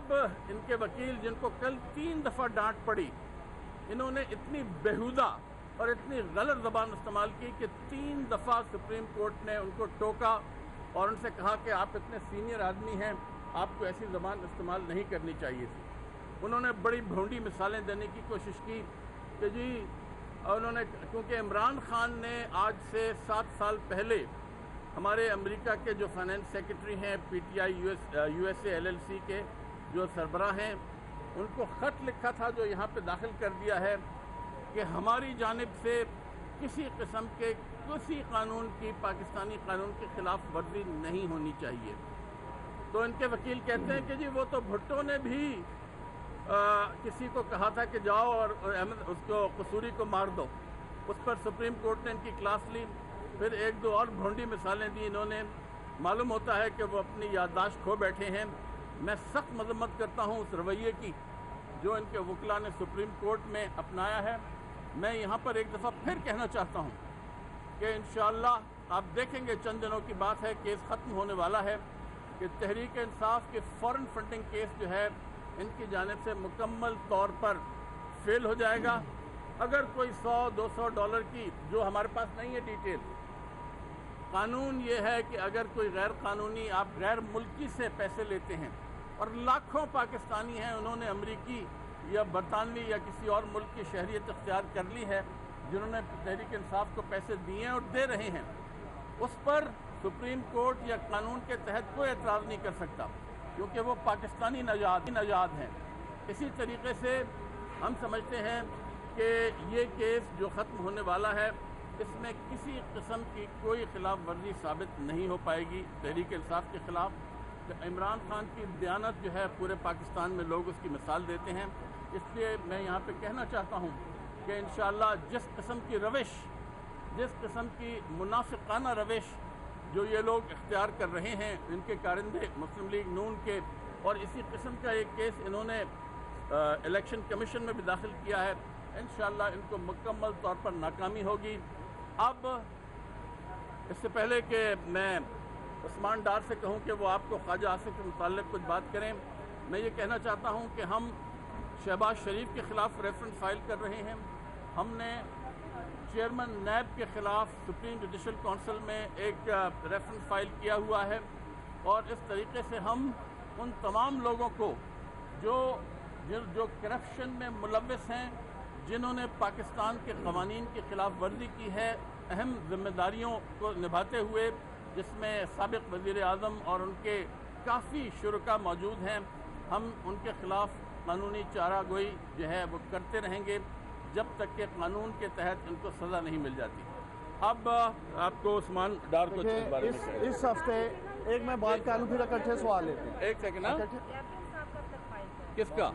अब इनके वकील, जिनको कल 3 दफ़ा डांट पड़ी, इन्होंने इतनी बेहुदा और इतनी गलत ज़बान इस्तेमाल की कि 3 दफ़ा सुप्रीम कोर्ट ने उनको टोका और उनसे कहा कि आप इतने सीनियर आदमी हैं, आपको ऐसी ज़बान इस्तेमाल नहीं करनी चाहिए थी। उन्होंने बड़ी भोंडी मिसालें देने की कोशिश की कि जी उन्होंने, क्योंकि इमरान खान ने आज से 7 साल पहले हमारे अमेरिका के जो फाइनेंस सेक्रेटरी हैं, PTI USA LLC के जो सरबराह हैं, उनको ख़त लिखा था जो यहाँ पे दाखिल कर दिया है कि हमारी जानिब से किसी किस्म के किसी कानून की, पाकिस्तानी कानून के ख़िलाफ़ वर्जी नहीं होनी चाहिए। तो इनके वकील कहते हैं कि जी वो तो भुट्टो ने भी किसी को कहा था कि जाओ और उसको कसूरी को मार दो। उस पर सुप्रीम कोर्ट ने इनकी क्लास ली। फिर 1-2 और भोंडी मिसालें दी इन्होंने। मालूम होता है कि वो अपनी याददाश्त खो बैठे हैं। मैं सख्त मजम्मत करता हूँ उस रवैये की जो इनके वकीला ने सुप्रीम कोर्ट में अपनाया है। मैं यहाँ पर एक दफ़ा फिर कहना चाहता हूँ कि इंशाअल्लाह आप देखेंगे, चंद दिनों की बात है, केस ख़त्म होने वाला है कि तहरीक इंसाफ के फॉरेन फंडिंग केस जो है इनकी जानिब से मुकम्मल तौर पर फेल हो जाएगा। अगर कोई $100-200 की, जो हमारे पास नहीं है डिटेल, कानून ये है कि अगर कोई गैर कानूनी, आप गैर मुल्की से पैसे लेते हैं, और लाखों पाकिस्तानी हैं, उन्होंने अमरीकी या बरतानवी या किसी और मुल्क की शहरियत इख्तियार कर ली है, जिन्होंने तहरीक इंसाफ को पैसे दिए हैं और दे रहे हैं, उस पर सुप्रीम कोर्ट या कानून के तहत कोई एतराज़ नहीं कर सकता, क्योंकि वो पाकिस्तानी नजाद हैं। इसी तरीके से हम समझते हैं कि ये केस जो ख़त्म होने वाला है, इसमें किसी किस्म की कोई खिलाफ वर्जी साबित नहीं हो पाएगी तहरीक इंसाफ के ख़िलाफ़। इमरान खान की दयानत जो है पूरे पाकिस्तान में लोग उसकी मिसाल देते हैं। इसलिए मैं यहाँ पे कहना चाहता हूँ कि इंशाअल्लाह जिस किस्म की रविश, जिस किस्म की मुनाफिकाना रविश जो ये लोग इख्तियार कर रहे हैं, इनके कारिंदे मुस्लिम लीग नून के, और इसी किस्म का एक केस इन्होंने इलेक्शन कमीशन में भी दाखिल किया है, इंशाअल्लाह इनको मुकम्मल तौर पर नाकामी होगी। अब इससे पहले कि मैं उस्मान डार से कहूं कि वो आपको ख्वाजा आसिफ के मुताल्लिक़ कुछ बात करें, मैं ये कहना चाहता हूं कि हम शहबाज शरीफ के ख़िलाफ़ रेफरेंस फाइल कर रहे हैं। हमने चेयरमैन नैब के ख़िलाफ़ सुप्रीम जुडिशल काउंसिल में एक रेफरेंस फाइल किया हुआ है, और इस तरीके से हम उन तमाम लोगों को जो करप्शन में मुलव्वस हैं, जिन्होंने पाकिस्तान के क़वानीन की ख़िलाफ़ वर्जी की है, अहम ज़िम्मेदारियों को निभाते हुए, जिसमें साबिक़ वज़ीर आज़म और उनके काफ़ी शुरका मौजूद हैं, हम उनके ख़िलाफ़ कानूनी चारागोई जो है वो करते रहेंगे जब तक कि कानून के तहत इनको सज़ा नहीं मिल जाती। अब आपको उस्मान डार को इस हफ्ते एक मैं बात कर लूँ, फिर इकट्ठे सवाल लेते हैं। एक सेकंड, किसका?